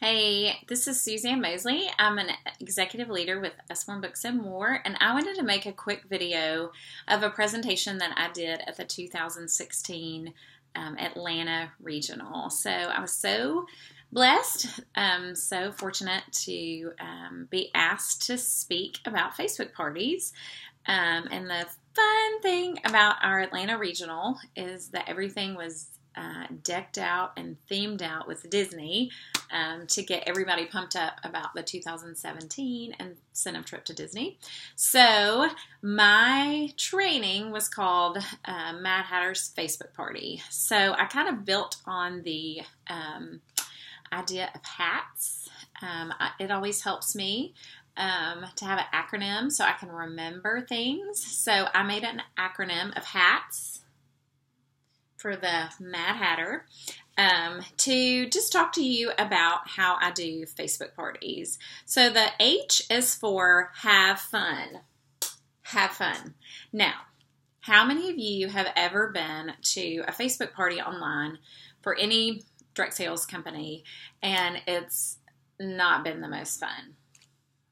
Hey, this is Suzanne Mosley. I'm an executive leader with Usborne Books and More, and I wanted to make a quick video of a presentation that I did at the 2016 Atlanta Regional. So I was so blessed, so fortunate to be asked to speak about Facebook parties. And the fun thing about our Atlanta Regional is that everything was decked out and themed out with Disney to get everybody pumped up about the 2017 incentive trip to Disney. So my training was called Mad Hatter's Facebook Party. So I kind of built on the idea of hats. It always helps me to have an acronym so I can remember things. So I made an acronym of HATS for the Mad Hatter to just talk to you about how I do Facebook parties. So the H is for have fun. Have fun. Now, how many of you have ever been to a Facebook party online for any direct sales company and it's not been the most fun?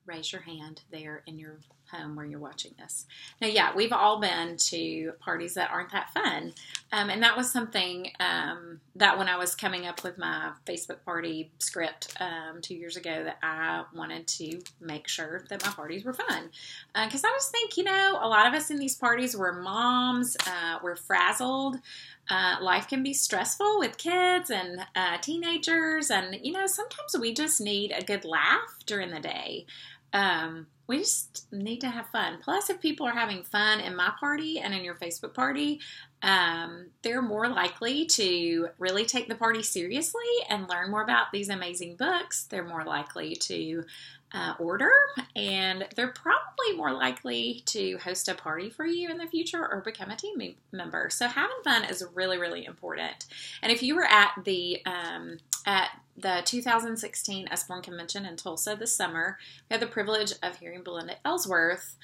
Raise your hand there in your home where you're watching this. Now, yeah, we've all been to parties that aren't that fun. And that was something that when I was coming up with my Facebook party script 2 years ago, that I wanted to make sure that my parties were fun. Because I just think, a lot of us in these parties, we're moms, we're frazzled. Life can be stressful with kids and teenagers. And, sometimes we just need a good laugh during the day. We just need to have fun. Plus, if people are having fun in my party and in your Facebook party, they're more likely to really take the party seriously and learn more about these amazing books. They're more likely to order, and they're probably more likely to host a party for you in the future or become a team member. So having fun is really, really important. And if you were at the 2016 Usborne Convention in Tulsa this summer, we had the privilege of hearing Belinda Ellsworth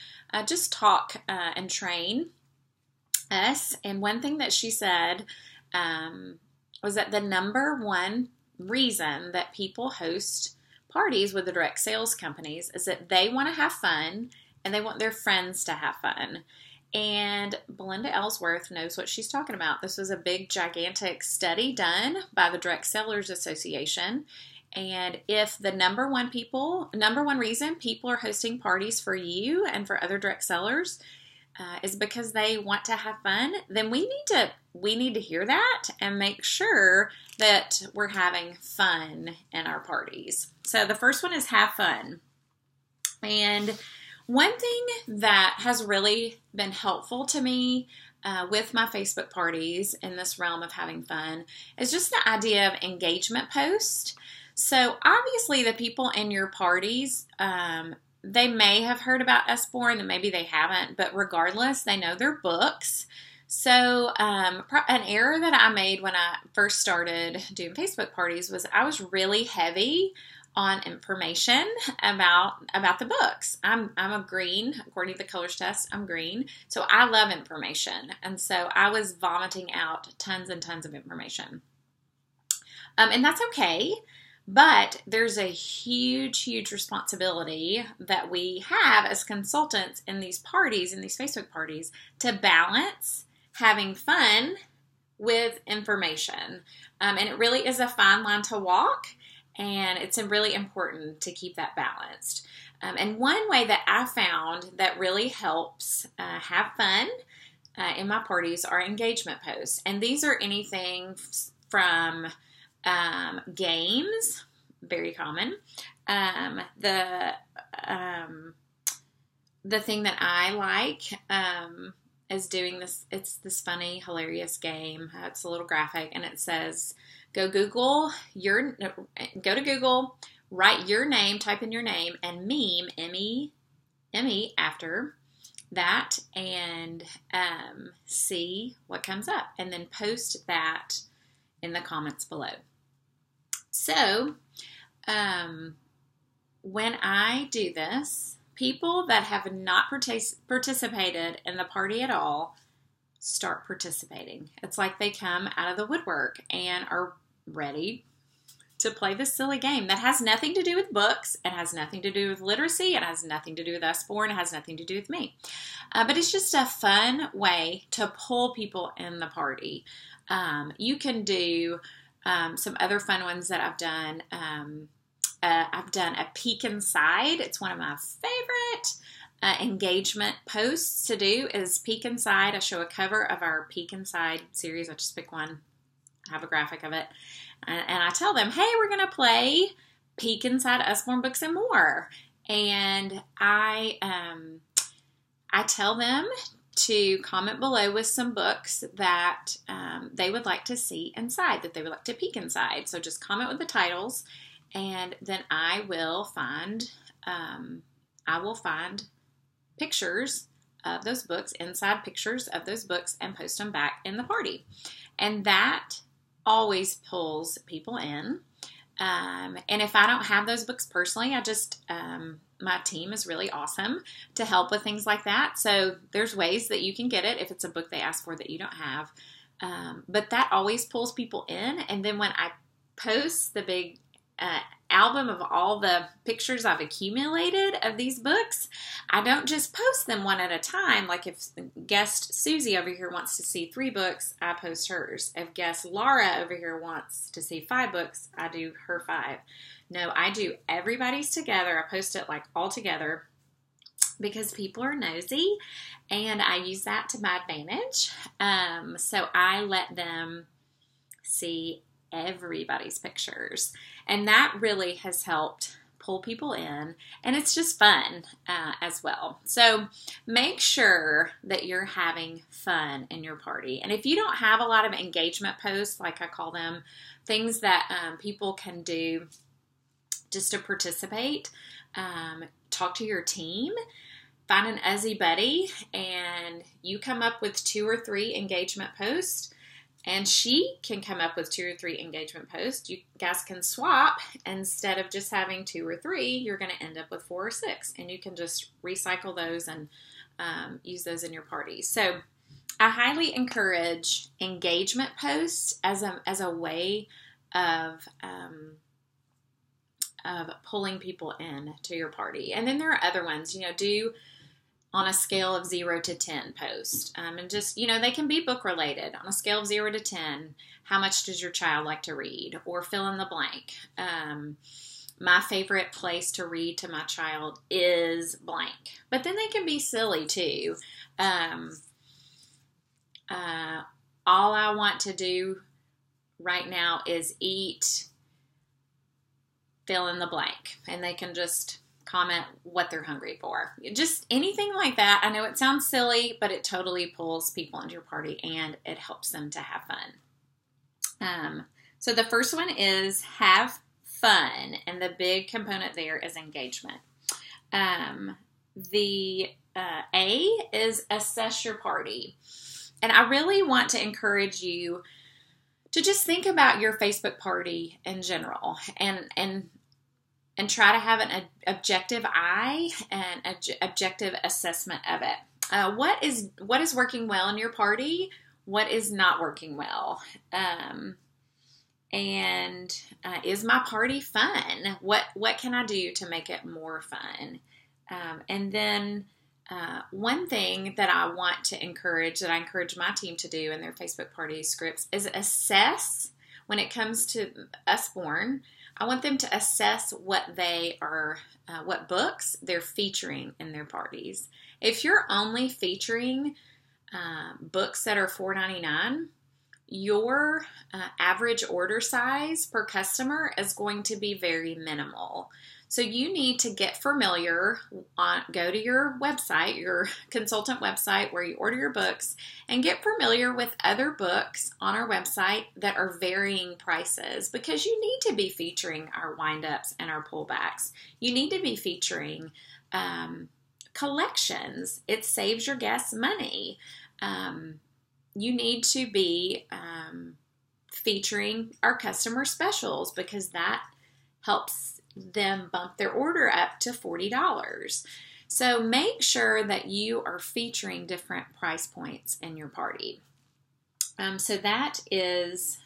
just talk and train us. And one thing that she said was that the number one reason that people host parties with the direct sales companies is that they want to have fun and they want their friends to have fun. And Belinda Ellsworth knows what she's talking about. This was a big, gigantic study done by the Direct Sellers Association. And if the number one reason people are hosting parties for you and for other direct sellers is because they want to have fun, then we need to hear that and make sure that we're having fun in our parties. So the first one is have fun. And one thing that has really been helpful to me with my Facebook parties in this realm of having fun is just the idea of engagement post. So obviously the people in your parties, they may have heard about Usborne and maybe they haven't, but regardless, they know their books. So an error that I made when I first started doing Facebook parties was I was really heavy on information about the books. I'm a green, according to the colors test, I'm green. So I love information. And so I was vomiting out tons and tons of information. And that's okay. But there's a huge, huge responsibility that we have as consultants in these parties, in these Facebook parties, to balance having fun with information. And it really is a fine line to walk. And it's really important to keep that balanced. And one way that I found that really helps have fun in my parties are engagement posts. And these are anything from games, very common. The thing that I like is doing this. It's this funny, hilarious game. It's a little graphic, and it says, go to Google, write your name, type in your name, and meme, M-E, after that, and see what comes up, and then post that in the comments below. So, when I do this, people that have not participated in the party at all start participating. It's like they come out of the woodwork and are ready to play this silly game that has nothing to do with books. It has nothing to do with literacy. It has nothing to do with us four, and it has nothing to do with me. But it's just a fun way to pull people in the party. You can do some other fun ones that I've done. I've done a peek inside. It's one of my favorite engagement posts to do is peek inside. I show a cover of our peek inside series. I just pick one. I have a graphic of it. And I tell them, hey, we're going to play Peek Inside Usborne Books and More. And I tell them to comment below with some books that they would like to see inside, that they would like to peek inside. So just comment with the titles, and then I will find pictures of those books, inside pictures of those books, and post them back in the party. And that always pulls people in. And if I don't have those books personally, I just, my team is really awesome to help with things like that. So there's ways that you can get it if it's a book they ask for that you don't have. But that always pulls people in. And then when I post the big album of all the pictures I've accumulated of these books, I don't just post them one at a time. Like if guest Susie over here wants to see 3 books, I post hers. If guest Laura over here wants to see 5 books, I do her 5. No, I do everybody's together. I post it like all together because people are nosy, and I use that to my advantage. So I let them see everybody's pictures, and that really has helped pull people in, and it's just fun as well. So make sure that you're having fun in your party. And if you don't have a lot of engagement posts, like I call them, things that people can do just to participate, talk to your team, find an Uzzy buddy, and you come up with 2 or 3 engagement posts, and she can come up with 2 or 3 engagement posts. You guys can swap. Instead of just having 2 or 3, you're going to end up with 4 or 6. And you can just recycle those and use those in your party. So I highly encourage engagement posts as a way of pulling people in to your party. And then there are other ones, do on a scale of 0 to 10 post. And just, they can be book related. On a scale of 0 to 10, how much does your child like to read? Or fill in the blank. My favorite place to read to my child is blank. But then they can be silly too. All I want to do right now is eat, fill in the blank. And they can just comment what they're hungry for. Just anything like that. I know it sounds silly, but it totally pulls people into your party, and it helps them to have fun. So the first one is have fun, and the big component there is engagement. The A is assess your party. And I really want to encourage you to just think about your Facebook party in general, and try to have an objective eye and objective assessment of it. What is working well in your party? What is not working well? And is my party fun? What can I do to make it more fun? And then one thing that I want to encourage, that I encourage my team to do in their Facebook party scripts, is assess when it comes to Usborne. I want them to assess what books they're featuring in their parties. If you're only featuring books that are $4.99, your average order size per customer is going to be very minimal. So you need to get familiar, go to your website, your consultant website where you order your books, and get familiar with other books on our website that are varying prices, because you need to be featuring our wind-ups and our pullbacks. You need to be featuring collections. It saves your guests money. You need to be featuring our customer specials, because that helps them bump their order up to $40. So make sure that you are featuring different price points in your party. So that is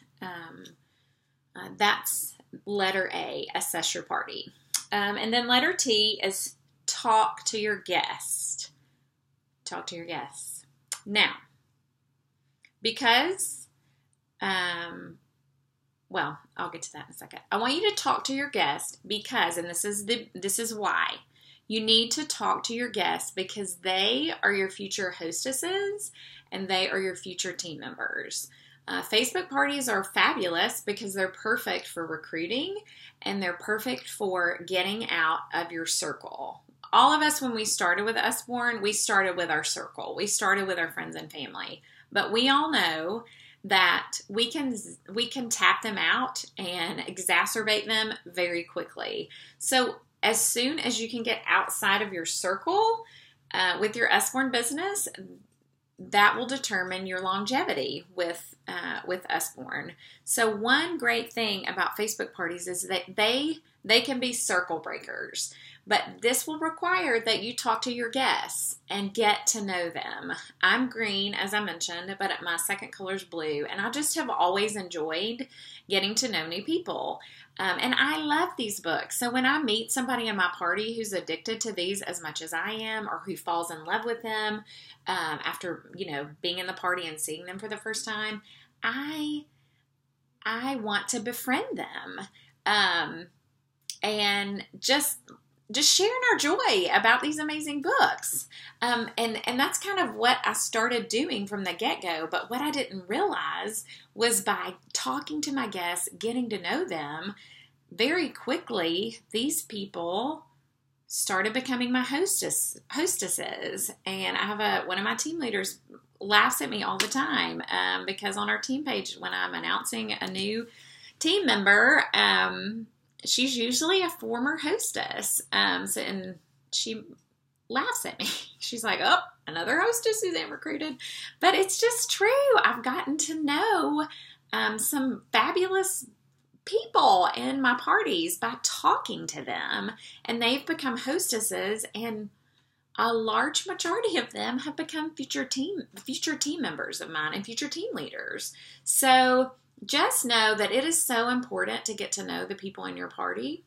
that's letter A, assess your party. And then letter T is talk to your guest. Talk to your guests. Now, because, well, I'll get to that in a second. I want you to talk to your guest because, and this is why, you need to talk to your guests because they are your future hostesses and they are your future team members. Facebook parties are fabulous because they're perfect for recruiting and they're perfect for getting out of your circle. All of us, when we started with Usborne, we started with our circle. We started with our friends and family. But we all know that we can tap them out and exacerbate them very quickly. So as soon as you can get outside of your circle with your Usborne business, that will determine your longevity with Usborne. So one great thing about Facebook parties is that they can be circle breakers, but this will require that you talk to your guests and get to know them. I'm green, as I mentioned, but my second color is blue, and I just have always enjoyed getting to know new people. And I love these books. So when I meet somebody in my party who's addicted to these as much as I am, or who falls in love with them after, being in the party and seeing them for the first time, I want to befriend them. And just sharing our joy about these amazing books. And that's kind of what I started doing from the get-go. But what I didn't realize was by talking to my guests, getting to know them, very quickly, these people started becoming my hostesses. And I have one of my team leaders laughs at me all the time because on our team page, when I'm announcing a new team member, she's usually a former hostess. And she laughs at me. She's like, oh, another hostess Suzanne recruited. But it's just true. I've gotten to know some fabulous people in my parties by talking to them. And they've become hostesses, and a large majority of them have become future team members of mine and future team leaders. So just know that it is so important to get to know the people in your party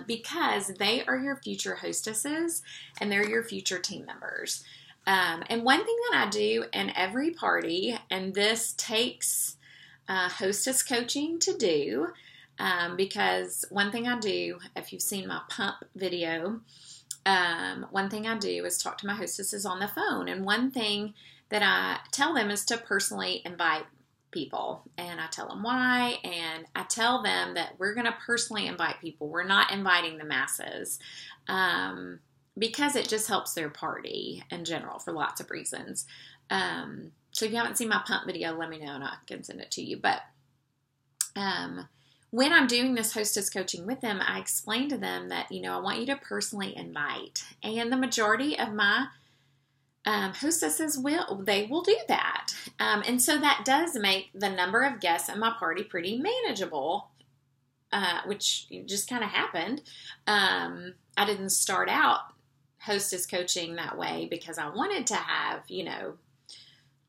because they are your future hostesses and they're your future team members. And one thing that I do in every party, and this takes hostess coaching to do, because one thing I do, if you've seen my pump video, one thing I do is talk to my hostesses on the phone. And one thing that I tell them is to personally invite people, and I tell them why, and I tell them that we're going to personally invite people. We're not inviting the masses because it just helps their party in general for lots of reasons. So if you haven't seen my pump video, let me know and I can send it to you. But when I'm doing this hostess coaching with them, I explain to them that, I want you to personally invite. And the majority of my hostesses will do that. And so that does make the number of guests in my party pretty manageable, which just kind of happened. I didn't start out hostess coaching that way because I wanted to have,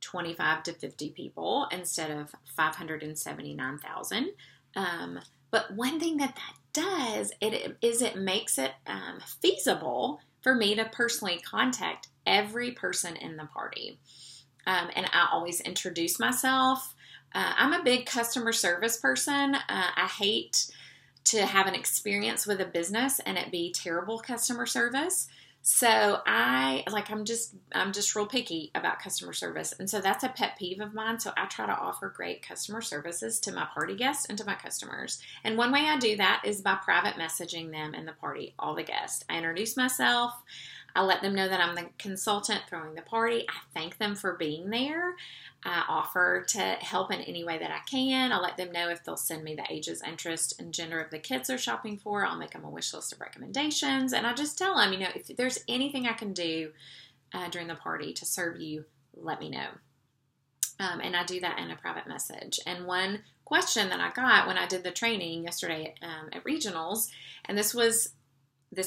25 to 50 people instead of 579,000. But one thing that does, it makes it feasible for me to personally contact every person in the party. And I always introduce myself. I'm a big customer service person. I hate to have an experience with a business and it be terrible customer service. So I'm just real picky about customer service. And so that's a pet peeve of mine. So I try to offer great customer services to my party guests and to my customers. And one way I do that is by private messaging them in the party, all the guests. I introduce myself. I let them know that I'm the consultant throwing the party. I thank them for being there. I offer to help in any way that I can. I let them know if they'll send me the ages, interest, and gender of the kids they're shopping for. I'll make them a wish list of recommendations. And I just tell them, if there's anything I can do during the party to serve you, let me know. And I do that in a private message. And one question that I got when I did the training yesterday at regionals, and this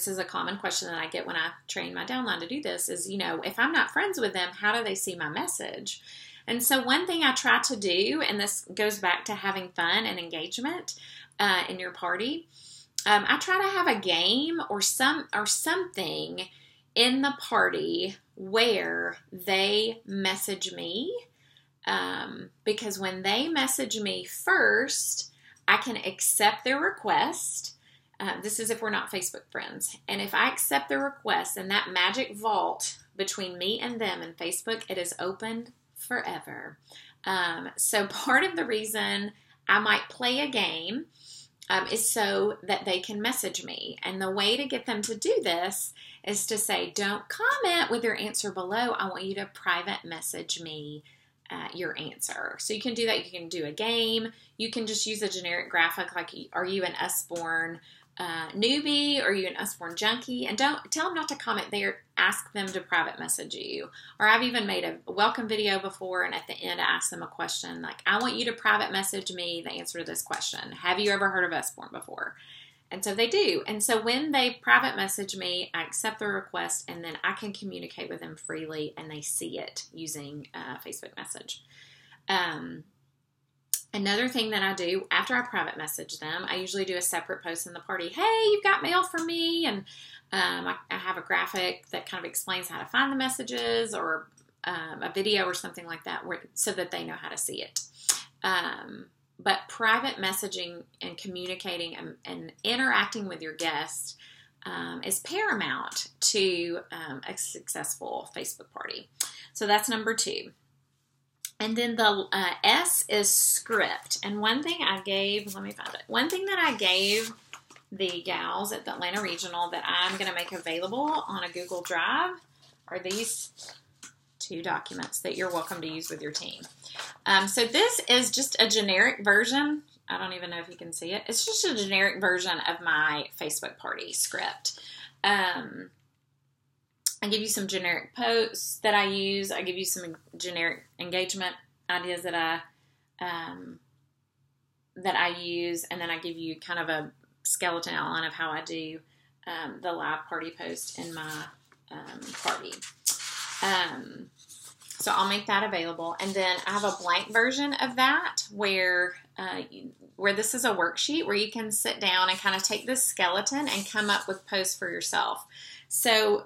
is a common question that I get when I train my downline to do this is, if I'm not friends with them, how do they see my message? And so one thing I try to do, and this goes back to having fun and engagement, in your party. I try to have a game or something in the party where they message me, because when they message me first, I can accept their request. This is if we're not Facebook friends. And if I accept their request, then that magic vault between me and them in Facebook, it is opened forever. So part of the reason I might play a game is so that they can message me. And the way to get them to do this is to say, don't comment with your answer below. I want you to private message me your answer. So you can do that. You can do a game. You can just use a generic graphic like, are you an Usborne newbie, or are you an Usborne junkie? And don't tell them not to comment there. Ask them to private message you. Or I've even made a welcome video before, and at the end I ask them a question like, I want you to private message me the answer to this question. Have you ever heard of Usborne before? And so they do. And so when they private message me, I accept their request, and then I can communicate with them freely, and they see it using Facebook message. Another thing that I do after I private message them, I usually do a separate post in the party. Hey, you've got mail from me. And I have a graphic that kind of explains how to find the messages, or a video or something like that, so that they know how to see it. But private messaging and communicating and interacting with your guests is paramount to a successful Facebook party. So that's number 2. And then the S is script. And one thing I gave, let me find it. One thing that I gave the gals at the Atlanta Regional that I'm going to make available on a Google Drive are these 2 documents that you're welcome to use with your team. So this is just a generic version. I don't even know if you can see it. It's just a generic version of my Facebook party script. I give you some generic posts that I use. I give you some generic engagement ideas that I use, and then I give you kind of a skeleton outline of how I do the live party post in my party. So I'll make that available, and then I have a blank version of that where this is a worksheet where you can sit down and kind of take this skeleton and come up with posts for yourself. So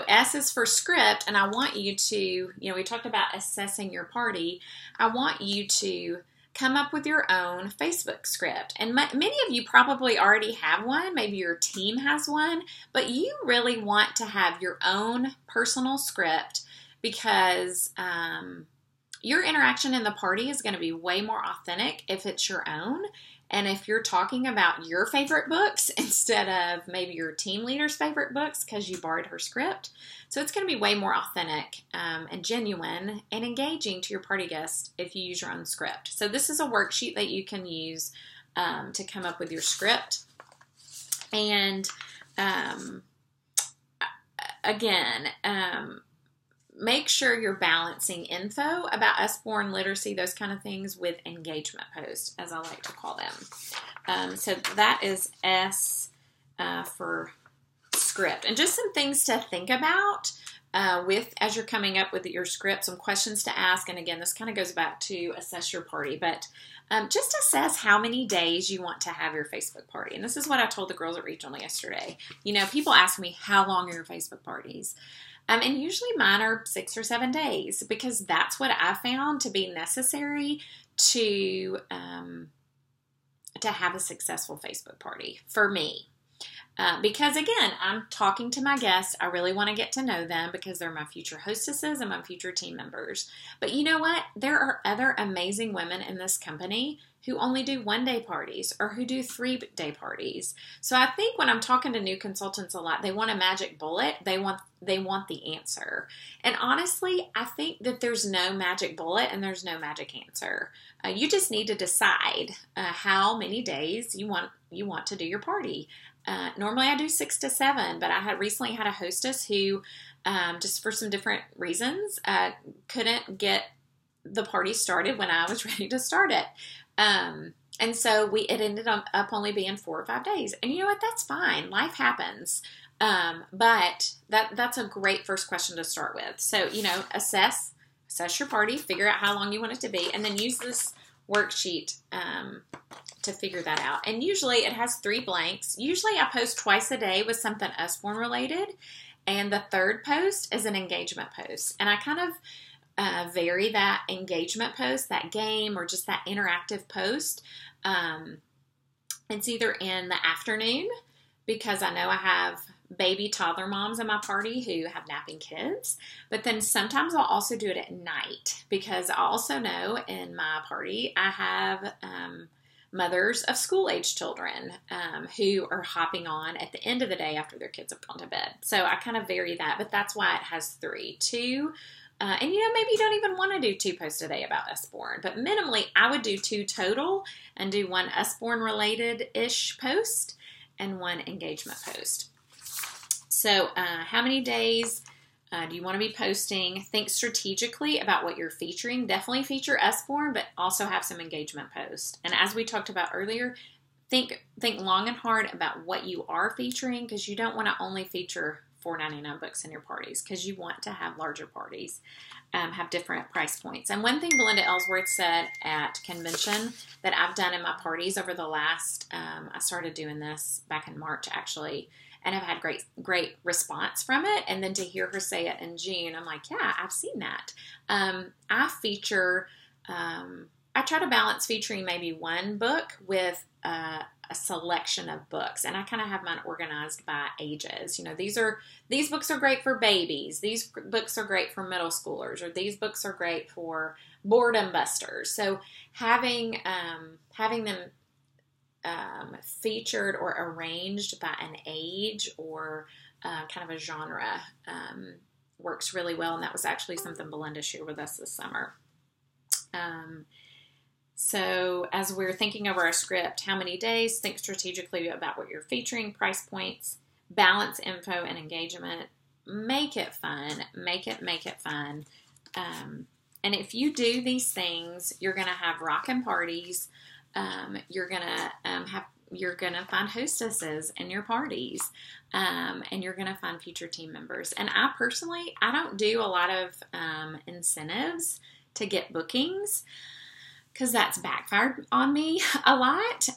S is for script, and I want you to, we talked about assessing your party. I want you to come up with your own Facebook script. And many of you probably already have one. Maybe your team has one, but you really want to have your own personal script, because your interaction in the party is going to be way more authentic if it's your own. And if you're talking about your favorite books instead of maybe your team leader's favorite books because you borrowed her script. So it's going to be way more authentic and genuine and engaging to your party guests if you use your own script. So this is a worksheet that you can use to come up with your script. And again, make sure you're balancing info about Usborne literacy, those kind of things, with engagement posts, as I like to call them. So that is S for script. And just some things to think about as you're coming up with your script, some questions to ask. And again, this kind of goes back to assess your party, but just assess how many days you want to have your Facebook party. And this is what I told the girls at Regional yesterday. People ask me, how long are your Facebook parties? And usually mine are 6 or 7 days, because that's what I found to be necessary to have a successful Facebook party for me. Because again, I'm talking to my guests. I really want to get to know them because they're my future hostesses and my future team members. But you know what? There are other amazing women in this company who only do 1-day parties or who do 3-day parties. So I think when I'm talking to new consultants a lot, they want a magic bullet. They want the answer. And honestly, I think that there's no magic bullet and there's no magic answer. You just need to decide how many days you want to do your party. Normally I do 6 to 7, but I had recently had a hostess who, just for some different reasons, couldn't get the party started when I was ready to start it. And so it ended up only being 4 or 5 days. And you know what? That's fine. Life happens. But that's a great first question to start with. So, assess your party, figure out how long you want it to be, and then use this worksheet to figure that out. And usually it has 3 blanks. Usually I post twice a day with something Usborne related, and the third post is an engagement post. And I kind of vary that engagement post, that game, or just that interactive post. It's either in the afternoon, because I know I have baby toddler moms in my party who have napping kids. But then sometimes I'll also do it at night, because I also know in my party I have mothers of school-age children who are hopping on at the end of the day after their kids have gone to bed. So I kind of vary that, but that's why it has 3. 2, and maybe you don't even want to do 2 posts a day about Usborne, but minimally I would do 2 total and do 1 Usborne related-ish post and 1 engagement post. So how many days do you want to be posting? Think strategically about what you're featuring. Definitely feature Usborne, but also have some engagement posts. And as we talked about earlier, think long and hard about what you are featuring, because you don't want to only feature $4.99 books in your parties, because you want to have larger parties, have different price points. And one thing Belinda Ellsworth said at convention that I've done in my parties over the last, I started doing this back in March actually, and I've had great response from it. And then to hear her say it in June, I'm like, yeah, I've seen that. I feature, I try to balance featuring maybe 1 book with a selection of books, and I kind of have mine organized by ages. These books are great for babies. These books are great for middle schoolers, or these books are great for boredom busters. So having them featured or arranged by an age or kind of a genre works really well, and that was actually something Belinda shared with us this summer. So as we're thinking over our script, how many days, think strategically about what you're featuring, price points, balance info and engagement, make it fun, make it fun. And if you do these things, you're going to have rockin' parties. You're going to find hostesses in your parties, and you're going to find future team members. And I personally, I don't do a lot of incentives to get bookings, because that's backfired on me a lot.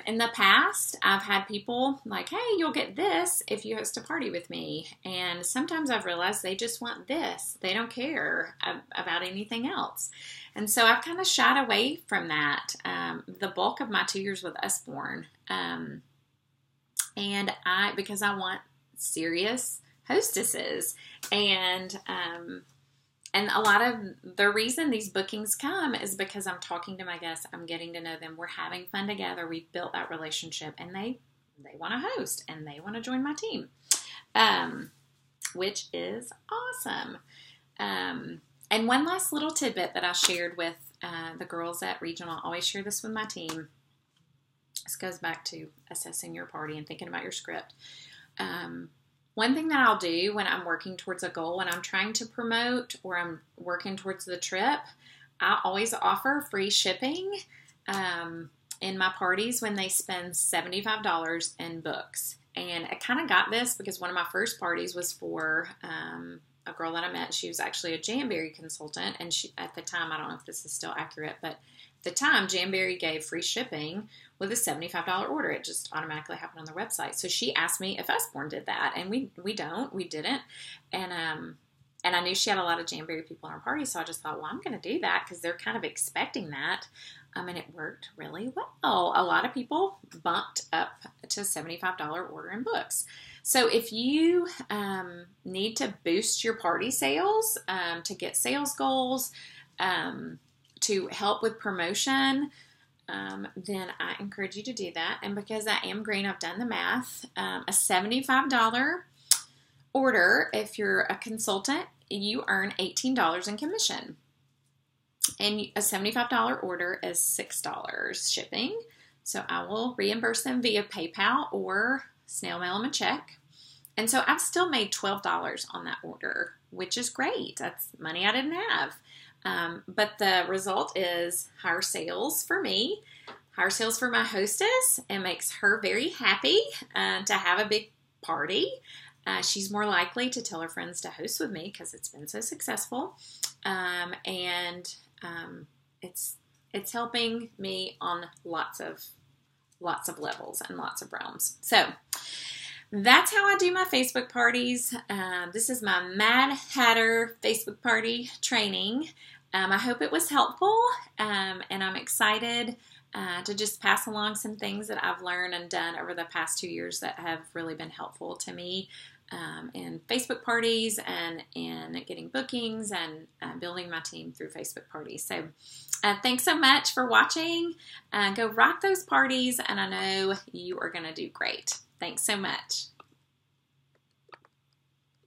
In the past, I've had people like, hey, you'll get this if you host a party with me. And sometimes I've realized they just want this. They don't care about anything else. And so I've kind of shied away from that the bulk of my 2 years with Usborne. Because I want serious hostesses. And a lot of the reason these bookings come is because I'm talking to my guests, I'm getting to know them, we're having fun together, we've built that relationship, and they want to host, and they want to join my team, which is awesome. And one last little tidbit that I shared with the girls at Regional, I always share this with my team. This goes back to assessing your party and thinking about your script. One thing that I'll do when I'm working towards a goal, when I'm trying to promote or I'm working towards the trip, I always offer free shipping in my parties when they spend $75 in books. And I kind of got this because one of my first parties was for a girl that I met. She was actually a Jamberry consultant, and she, at the time, I don't know if this is still accurate, but at the time, Jamberry gave free shipping with a $75 order. It just automatically happened on their website. So she asked me if Usborne did that, and we didn't. And I knew she had a lot of Jamberry people in her party, so I just thought, well, I'm going to do that because they're kind of expecting that. And it worked really well. A lot of people bumped up to $75 order in books. So if you need to boost your party sales, to get sales goals, to help with promotion, then I encourage you to do that. And because I am green, I've done the math. A $75 order, if you're a consultant, you earn $18 in commission. And a $75 order is $6 shipping. So I will reimburse them via PayPal or snail mail them a check. And so I've still made $12 on that order, which is great. That's money I didn't have. But the result is higher sales for me, higher sales for my hostess. It makes her very happy to have a big party. She's more likely to tell her friends to host with me because it's been so successful. And it's it's helping me on lots of levels and lots of realms. So that's how I do my Facebook parties. This is my Mad Hatter Facebook party training. I hope it was helpful, and I'm excited to just pass along some things that I've learned and done over the past 2 years that have really been helpful to me in Facebook parties and in getting bookings and building my team through Facebook parties. So thanks so much for watching. Go rock those parties, and I know you are going to do great. Thanks so much.